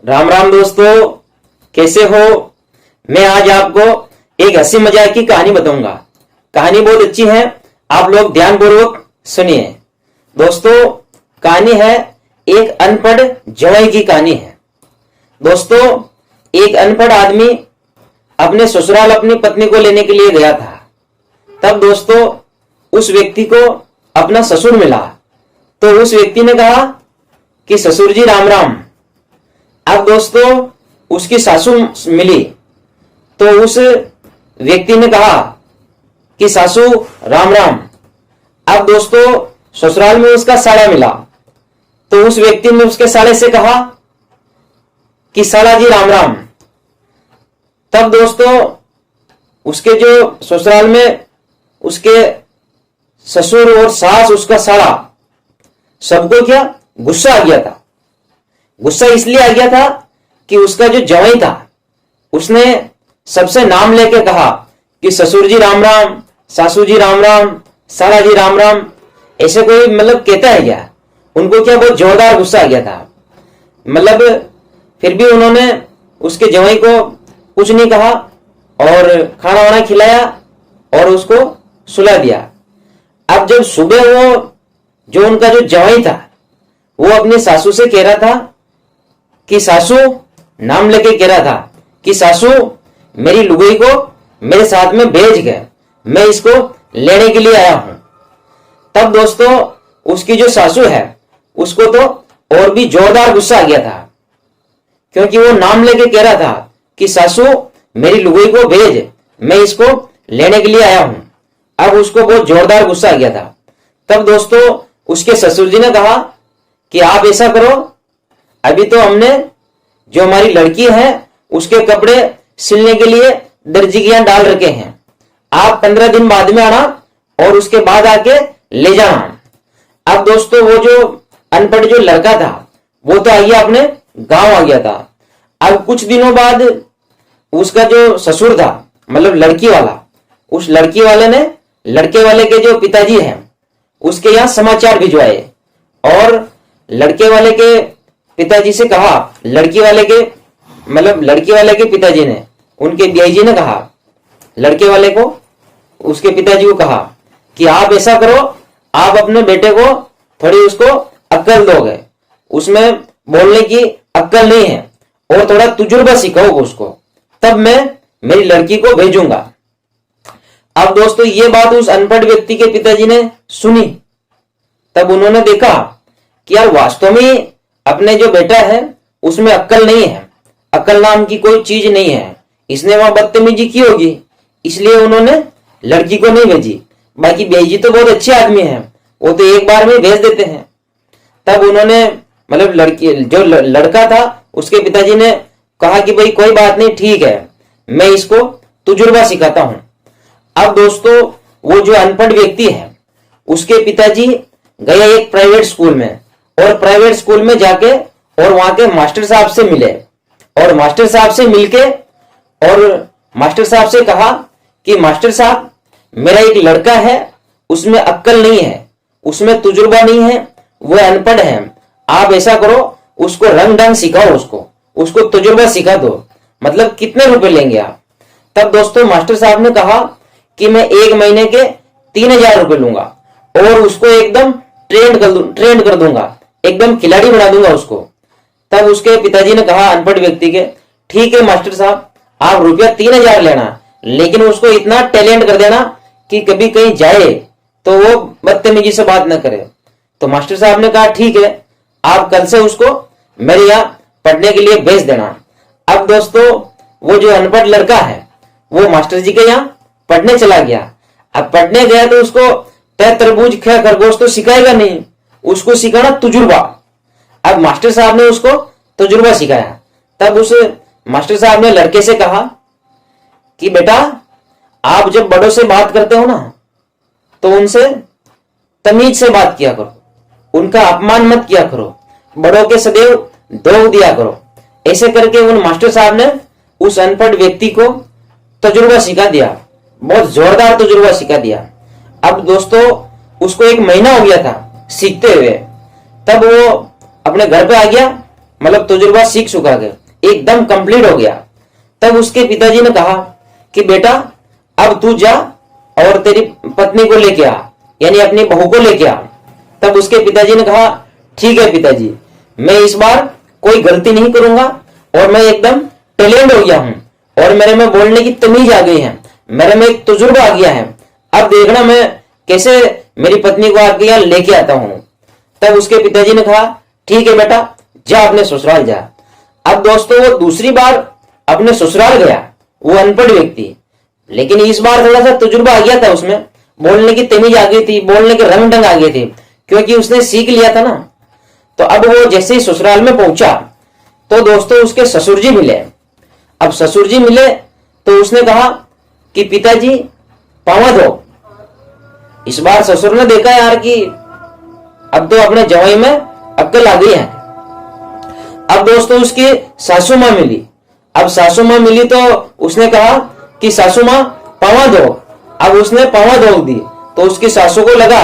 राम राम दोस्तों, कैसे हो। मैं आज आपको एक हंसी मजाक की कहानी बताऊंगा। कहानी बहुत अच्छी है, आप लोग ध्यानपूर्वक सुनिए। दोस्तों, कहानी है एक अनपढ़ जवाई की कहानी है। दोस्तों, एक अनपढ़ आदमी अपने ससुराल अपनी पत्नी को लेने के लिए गया था। तब दोस्तों, उस व्यक्ति को अपना ससुर मिला। तो उस व्यक्ति ने कहा कि ससुर जी राम राम। अब दोस्तों, उसकी सासू मिली तो उस व्यक्ति ने कहा कि सासू राम राम। अब दोस्तों, ससुराल में उसका साला मिला तो उस व्यक्ति ने उसके साले से कहा कि साला जी राम राम। तब दोस्तों, उसके जो ससुराल में उसके ससुर और सास, उसका साला, सबको क्या गुस्सा आ गया था। गुस्सा इसलिए आ गया था कि उसका जो जवाई था उसने सबसे नाम लेके कहा कि ससुर जी राम राम, सासू जी राम राम, साला जी राम राम। ऐसे कोई कहता है क्या? उनको क्या बहुत जोरदार गुस्सा आ गया था। फिर भी उन्होंने उसके जवाई को कुछ नहीं कहा और खाना वाना खिलाया और उसको सुला दिया। अब जब सुबह वो जो उनका जो जवाई था वो अपनी सासू से कह रहा था कि सासू, नाम लेके कह रहा था कि सासू, मेरी लुगाई को मेरे साथ में भेज गए, मैं इसको लेने के लिए आया हूं। तब दोस्तों, उसकी जो सासू है उसको तो और भी जोरदार गुस्सा आ गया था, क्योंकि वो नाम लेके कह रहा था कि सासू, मेरी लुगाई को भेज, मैं इसको लेने के लिए आया हूं। अब उसको बहुत जोरदार गुस्सा आ गया था। तब दोस्तों, उसके ससुर जी ने कहा कि आप ऐसा करो, अभी तो हमने जो हमारी लड़की है उसके कपड़े सिलने के लिए दर्जी के यहां डाल रखे हैं, आप 15 दिन बाद में आना और उसके बाद आके ले जाना। अब दोस्तों, वो जो अनपढ़ जो लड़का था वो तो आइए अपने गांव आ गया था। अब कुछ दिनों बाद उसका जो ससुर था, लड़की वाला, उस लड़की वाले ने लड़के वाले के जो पिताजी हैं उसके यहां समाचार भिजवाए और लड़के वाले के पिताजी से कहा, लड़की वाले के पिताजी ने, उनके भाई जी ने कहा लड़के वाले को, उसके पिताजी को कहा कि आप ऐसा करो, आप अपने बेटे को थोड़ी उसको अक्ल दोगे, उसमें बोलने की अक्ल नहीं है, और थोड़ा तजुर्बा सिखाओगे उसको, तब मैं मेरी लड़की को भेजूंगा। अब दोस्तों, ये बात उस अनपढ़ व्यक्ति के पिताजी ने सुनी। तब उन्होंने देखा कि यार वास्तव में अपने जो बेटा है उसमें अक्ल नहीं है, अक्ल नाम की कोई चीज नहीं है, इसने वहां बदतमीजी की होगी, इसलिए उन्होंने लड़की को नहीं भेजी। बाकी भेजी तो बहुत अच्छे आदमी हैं, वो तो एक बार में भेज देते हैं। तब उन्होंने लड़की जो लड़का था उसके पिताजी ने कहा कि भाई कोई बात नहीं, ठीक है, मैं इसको तजुर्बा सिखाता हूं। अब दोस्तों, वो जो अनपढ़ व्यक्ति है उसके पिताजी गए एक प्राइवेट स्कूल में, और प्राइवेट स्कूल में जाके और वहां के मास्टर साहब से मिले, और मास्टर साहब से मिलके और मास्टर साहब से कहा कि मास्टर साहब, मेरा एक लड़का है, उसमें अक्ल नहीं है, उसमें तजुर्बा नहीं है, वो अनपढ़ है, आप ऐसा करो, उसको रंग ढंग सिखाओ, उसको तजुर्बा सिखा दो, कितने रुपए लेंगे आप? तब दोस्तों, मास्टर साहब ने कहा कि मैं 1 महीने के 3000 रुपए लूंगा और उसको एकदम ट्रेंड कर दूंगा, एकदम खिलाड़ी बना दूंगा उसको। तब उसके पिताजी ने कहा अनपढ़ व्यक्ति के, ठीक है मास्टर साहब, आप रुपया 3000 लेना, लेकिन उसको इतना टैलेंट कर देना कि कभी कहीं जाए तो वो बदतमीजी से बात न करे। तो मास्टर साहब ने कहा ठीक है, आप कल से उसको मेरे यहाँ पढ़ने के लिए भेज देना। अब दोस्तों, वो जो अनपढ़ लड़का है वो मास्टर जी के यहाँ पढ़ने चला गया। अब पढ़ने गया तो उसको तय तरबूज ख खरगोश तो सिखाएगा नहीं, उसको सिखाना तजुर्बा। अब मास्टर साहब ने उसको तजुर्बा सिखाया। तब उस मास्टर साहब ने लड़के से कहा कि बेटा, आप जब बड़ों से बात करते हो ना तो उनसे तमीज से बात किया करो, उनका अपमान मत किया करो, बड़ों के सदैव दोग दिया करो। ऐसे करके उन मास्टर साहब ने उस अनपढ़ व्यक्ति को तजुर्बा सिखा दिया, बहुत जोरदार तजुर्बा सिखा दिया। अब दोस्तों, उसको 1 महीना हो गया था सीखते हुए। तब वो अपने घर पे आ गया मतलब तजुर्बा सीख चुका है, एकदम कंप्लीट हो गया। तब उसके पिताजी ने कहा कि बेटा अब तू जा और तेरी पत्नी को लेके आ, यानी अपनी बहू को लेके आ। तब उसके पिताजी ने कहा ठीक है पिताजी, मैं इस बार कोई गलती नहीं करूंगा और मैं एकदम टैलेंट हो गया हूं और मेरे में बोलने की तमीज आ गई है, मेरे में एक तजुर्बा आ गया है। अब देखना मैं कैसे मेरी पत्नी को आपके यहाँ लेके आता हूं। तब उसके पिताजी ने कहा ठीक है बेटा, जा अपने ससुराल जा। अब दोस्तों वो दूसरी बार अपने ससुराल गया, वो अनपढ़ व्यक्ति, लेकिन इस बार थोड़ा सा तजुर्बा आ गया था, उसमें बोलने की तमीज आ गई थी, बोलने के रंग ढंग आ गए थे, क्योंकि उसने सीख लिया था ना। तो अब वो जैसे ही ससुराल में पहुंचा तो दोस्तों उसके ससुर जी मिले। अब ससुर जी मिले तो उसने कहा कि पिताजी पावा दो। इस बार ससुर ने देखा यार कि अब तो अपने जवाई में अक्ल आ गई है। अब दोस्तों उसकी सासू मां मिली। अब सासू मां मिली तो उसने कहा कि सासू मां पावा दो। अब उसने पावा दो दी तो उसकी सासू को लगा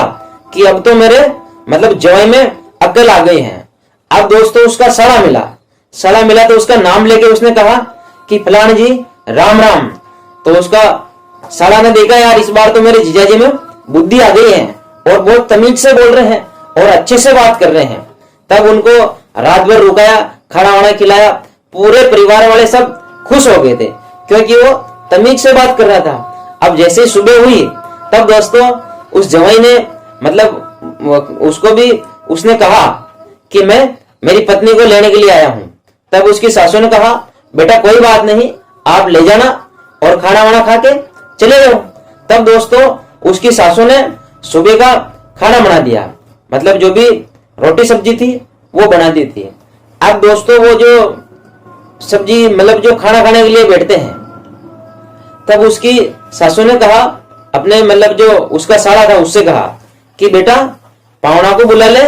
कि अब तो मेरे मतलब जवाई में अक्ल आ गई है। अब दोस्तों उसका सड़ा मिला तो उसका नाम लेके उसने कहा कि फलान जी राम राम। तो उसका साला ने देखा यार इस बार तो मेरे जीजाजी में बुद्धि आ गई है और बहुत तमीज से बोल रहे हैं और अच्छे से बात कर रहे हैं। तब उनको रात भर रुकाया, खाना वाना खिलाया, पूरे परिवार वाले सब खुश हो गए थे क्योंकि वो तमीज से बात कर रहा था। अब जैसे ही सुबह हुई तब दोस्तों उस जवाई ने मतलब उसको भी उसने कहा कि मैं मेरी पत्नी को लेने के लिए आया हूं। तब उसकी सासू ने कहा बेटा कोई बात नहीं, आप ले जाना और खाना वाना खा के चले जाओ। तब दोस्तों उसकी सासू ने सुबह का खाना बना दिया, मतलब जो भी रोटी सब्जी थी वो बना दी थी। अब दोस्तों वो जो सब्जी मतलब जो खाना खाने के लिए बैठते हैं, तब उसकी सासू ने कहा अपने मतलब जो उसका साला था उससे कहा कि बेटा पावना को बुला ले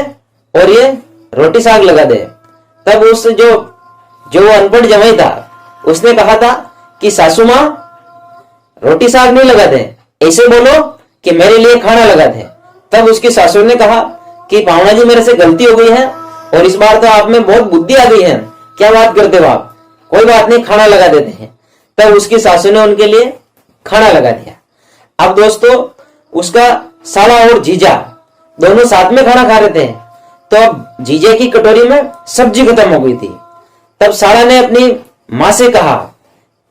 और ये रोटी साग लगा दे। तब उस जो अनपढ़ जवाई था उसने कहा था कि सासू मां रोटी साग नहीं लगा दे, ऐसे बोलो कि मेरे लिए खाना लगा दे। तब उसकी सासू ने कहा कि पावना जी मेरे से गलती हो गई है और इस बार तो आप में बहुत बुद्धि आ गई है, क्या बात करते हो आप, कोई बात नहीं खाना लगा देते हैं। तब उसकी सासू ने उनके लिए खाना लगा दिया। अब दोस्तों उसका साला और जीजा दोनों साथ में खाना खा रहे थे। तो अब जीजे की कटोरी में सब्जी खत्म हो गई थी। तब साला ने अपनी माँ से कहा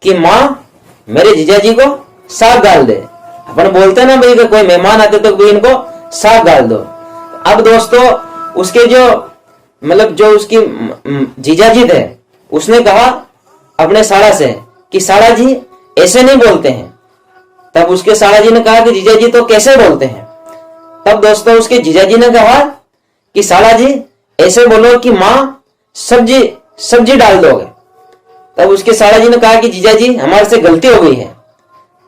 कि माँ मेरे जीजा जी को साग डाल दे। अपन बोलते ना भाई कोई मेहमान आते तो भाई इनको साग डाल दो। अब दोस्तों उसके जो मतलब जो उसकी जीजा जी थे उसने कहा अपने साला से कि साला जी ऐसे नहीं बोलते हैं। तब उसके साला जी ने कहा कि जीजा जी तो कैसे बोलते हैं। तब दोस्तों उसके जीजा जी ने कहा कि साला जी ऐसे बोलो कि माँ सब्जी डाल दोगे। तब उसके साला जी ने कहा कि जीजा जी हमारे से गलती हो गई है,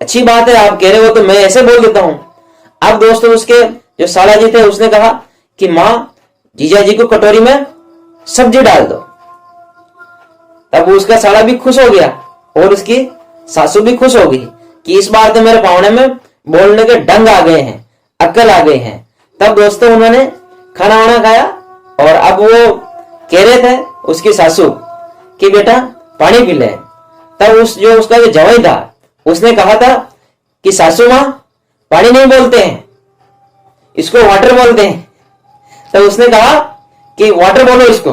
अच्छी बात है आप कह रहे हो तो मैं ऐसे बोल देता हूं। अब दोस्तों उसके जो साला जी थे उसने कहा कि माँ जीजा जी को कटोरी में सब्जी डाल दो। तब उसका साला भी खुश हो गया और उसकी सासू भी खुश हो गई कि इस बार तो मेरे पावने में बोलने के ढंग आ गए हैं, अक्ल आ गए हैं। तब दोस्तों उन्होंने खाना वाना खाया और अब वो कह रहे थे उसकी सासू कि बेटा पानी पी ले। तब उसका जो जवाई था उसने कहा था कि सासू माँ पानी नहीं बोलते हैं, इसको वाटर बोलते हैं। तब उसने कहा कि वाटर बोलो इसको।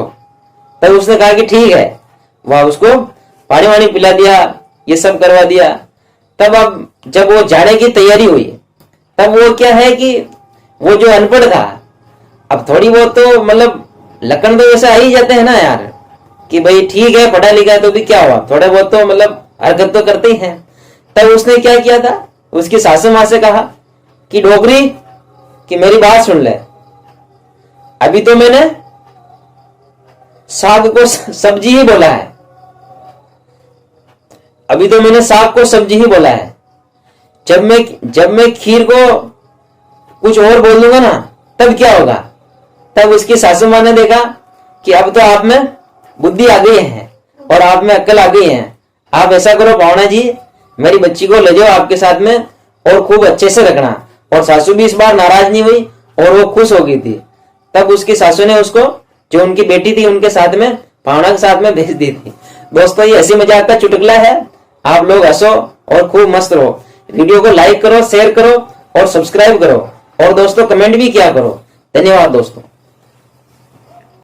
तब उसने कहा कि ठीक है, वह उसको पानी वानी पिला दिया, ये सब करवा दिया। तब अब जब वो जाने की तैयारी हुई तब वो क्या है कि वो जो अनपढ़ था अब थोड़ी बहुत तो मतलब लखन तो वैसे आ ही जाते हैं ना यार कि भाई ठीक है पढ़ा लिखा है तो भी क्या हुआ, थोड़े बहुत तो मतलब हरकत तो करते ही हैं। तब उसने क्या किया था, उसकी सासू माँ से कहा कि डोगरी कि मेरी बात सुन ले, अभी तो मैंने साग को सब्जी ही बोला है, अभी तो मैंने साग को सब्जी ही बोला है। जब मैं खीर को कुछ और बोल दूंगा ना तब क्या होगा। तब उसकी सासू माँ ने देखा कि अब तो आप में बुद्धि आ गई है और आप में अक्ल आ गई है। आप ऐसा करो पावना जी मेरी बच्ची को ले जाओ आपके साथ में और खूब अच्छे से रखना। और सासू भी इस बार नाराज नहीं हुई और वो खुश हो गई थी। तब उसकी सासू ने उसको जो उनकी बेटी थी उनके साथ में भावना के साथ में भेज दी थी। दोस्तों ये हंसी मजाक का चुटकुला है, आप लोग हंसो और खूब मस्त रहो। वीडियो को लाइक करो, शेयर करो और सब्सक्राइब करो और दोस्तों कमेंट भी किया करो। धन्यवाद दोस्तों।